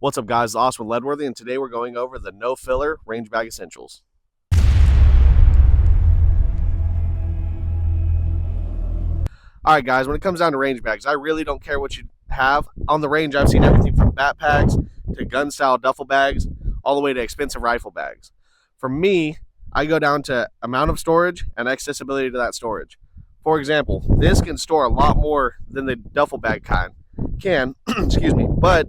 What's up, guys? Austin Ledworthy, and today we're going over the no filler range bag essentials. All right, guys, when it comes down to range bags, I really don't care what you have. On the range, I've seen everything from backpacks to gun style duffel bags, all the way to expensive rifle bags. For me, I go down to amount of storage and accessibility to that storage. For example, this can store a lot more than the duffel bag can, excuse me, but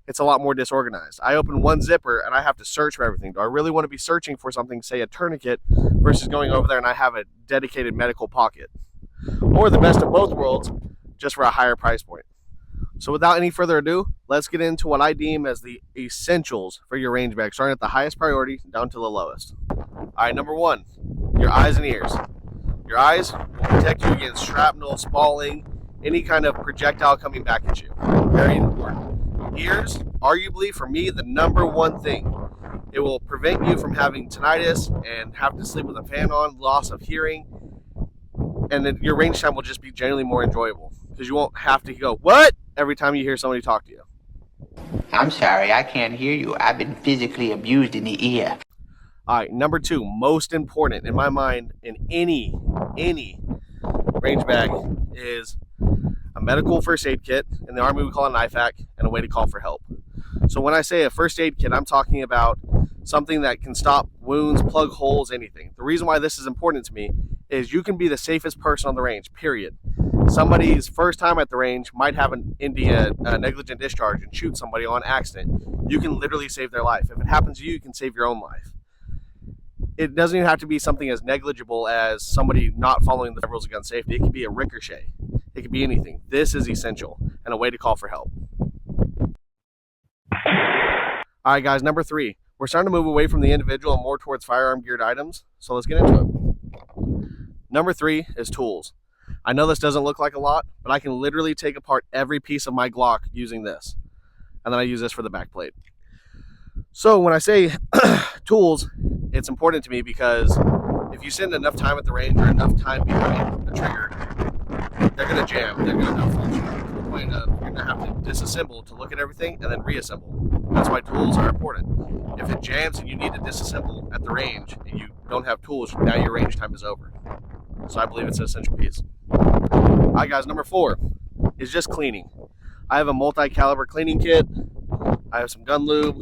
it's a lot more disorganized. I open one zipper and I have to search for everything. Do I really want to be searching for something, say a tourniquet, versus going over there and I have a dedicated medical pocket? Or the best of both worlds, just for a higher price point. So without any further ado, let's get into what I deem as the essentials for your range bag, starting at the highest priority down to the lowest. All right, number one, your eyes and ears. Your eyes will protect you against shrapnel, spalling, any kind of projectile coming back at you. Very important. Ears, arguably for me, the number one thing. It will prevent you from having tinnitus and have to sleep with a fan on, loss of hearing, and then your range time will just be generally more enjoyable because you won't have to go, "What?" every time you hear somebody talk to you. I'm sorry, I can't hear you. I've been physically abused in the ear. All right, number two, most important in my mind in any range bag is a medical first aid kit. In the Army, we call it an IFAK, and a way to call for help. So when I say a first aid kit, I'm talking about something that can stop wounds, plug holes, anything. The reason why this is important to me is you can be the safest person on the range, period. Somebody's first time at the range might have a negligent discharge and shoot somebody on accident. You can literally save their life. If it happens to you, you can save your own life. It doesn't even have to be something as negligible as somebody not following the rules of gun safety. It could be a ricochet. It could be anything. This is essential and a way to call for help. All right, guys, number three. We're starting to move away from the individual and more towards firearm geared items, so let's get into it. Number three is tools. I know this doesn't look like a lot, but I can literally take apart every piece of my Glock using this. And then I use this for the back plate. So when I say tools, it's important to me because if you spend enough time at the range or enough time behind the trigger, they're going to jam. They're going to malfunction to the point of you're going to have to disassemble to look at everything and then reassemble. That's why tools are important. If it jams and you need to disassemble at the range and you don't have tools, now your range time is over. So I believe it's an essential piece. All right, guys, number four is just cleaning. I have a multi-caliber cleaning kit. I have some gun lube.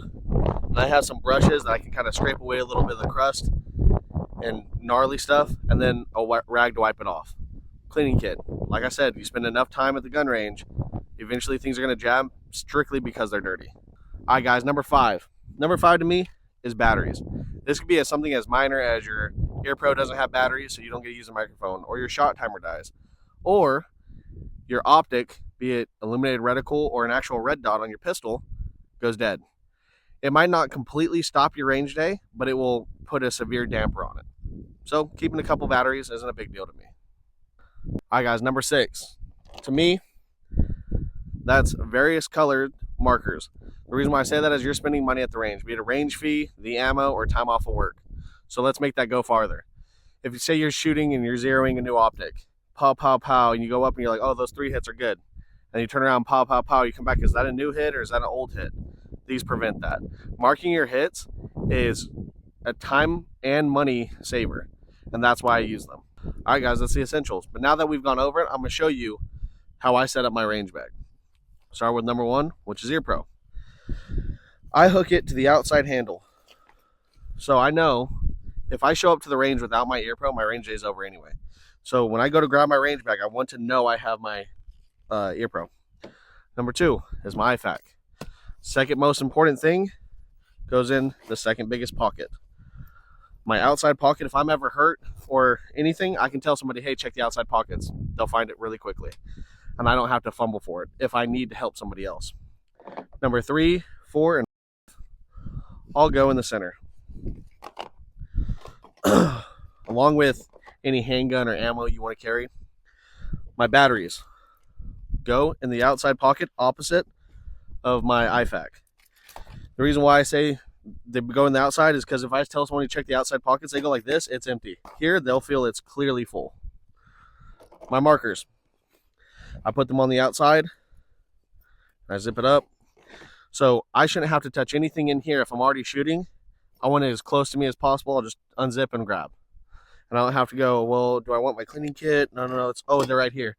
And I have some brushes that I can kind of scrape away a little bit of the crust and gnarly stuff, and then a rag to wipe it off. Cleaning kit. Like I said, you spend enough time at the gun range, eventually things are going to jam strictly because they're dirty. All right, guys, number five. Number five to me is batteries. This could be something as minor as your EarPro doesn't have batteries, so you don't get to use a microphone, or your shot timer dies, or your optic, be it illuminated reticle or an actual red dot on your pistol, goes dead. It might not completely stop your range day, but it will put a severe damper on it. So keeping a couple batteries isn't a big deal to me. All right, guys, number six. To me, that's various colored markers. The reason why I say that is you're spending money at the range, be it a range fee, the ammo, or time off of work. So let's make that go farther. If you say you're shooting and you're zeroing a new optic, pow, pow, pow, and you go up and you're like, oh, those 3 hits are good. And you turn around, pow, pow, pow, you come back, is that a new hit or is that an old hit? These prevent that. Marking your hits is a time and money saver, and that's why I use them. All right, guys, that's the essentials. But now that we've gone over it, I'm going to show you how I set up my range bag. Start with number one, which is EarPro. I hook it to the outside handle. So I know if I show up to the range without my EarPro, my range day is over anyway. So when I go to grab my range bag, I want to know I have my EarPro. Number two is my IFAK. Second most important thing goes in the second biggest pocket. My outside pocket, if I'm ever hurt or anything, I can tell somebody, hey, check the outside pockets. They'll find it really quickly. And I don't have to fumble for it if I need to help somebody else. Number 3, 4, and 5 all go in the center. Along with any handgun or ammo you want to carry. My batteries go in the outside pocket opposite of my IFAK. The reason why I say they go in the outside is because if I tell someone to check the outside pockets, they go like this, it's empty. Here, they'll feel it's clearly full. My markers. I put them on the outside. I zip it up. So I shouldn't have to touch anything in here if I'm already shooting. I want it as close to me as possible. I'll just unzip and grab. And I don't have to go, well, do I want my cleaning kit? No, oh, they're right here.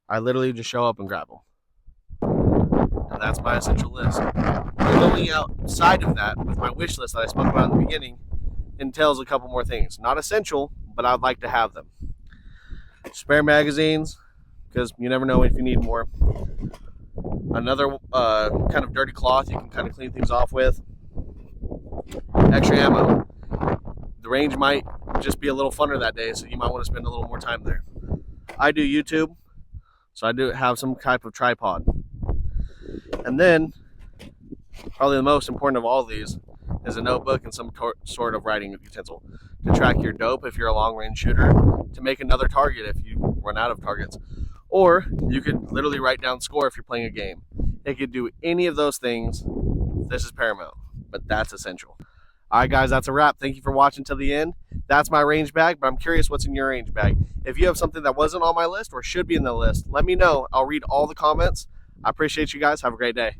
I literally just show up and grab them. And that's my essential list. Going outside of that with my wish list that I spoke about in the beginning entails a couple more things. Not essential, but I'd like to have them. Spare magazines, because you never know if you need more. Another kind of dirty cloth you can kind of clean things off with. Extra ammo. The range might just be a little funner that day, so you might want to spend a little more time there. I do YouTube, so I do have some type of tripod. And then, probably the most important of all of these is a notebook and some sort of writing utensil to track your dope if you're a long-range shooter, to make another target if you run out of targets, or you could literally write down score if you're playing a game. It could do any of those things. This is paramount, but that's essential. All right, guys, that's a wrap. Thank you for watching till the end. That's my range bag, but I'm curious what's in your range bag. If you have something that wasn't on my list or should be in the list, let me know. I'll read all the comments. I appreciate you guys. Have a great day.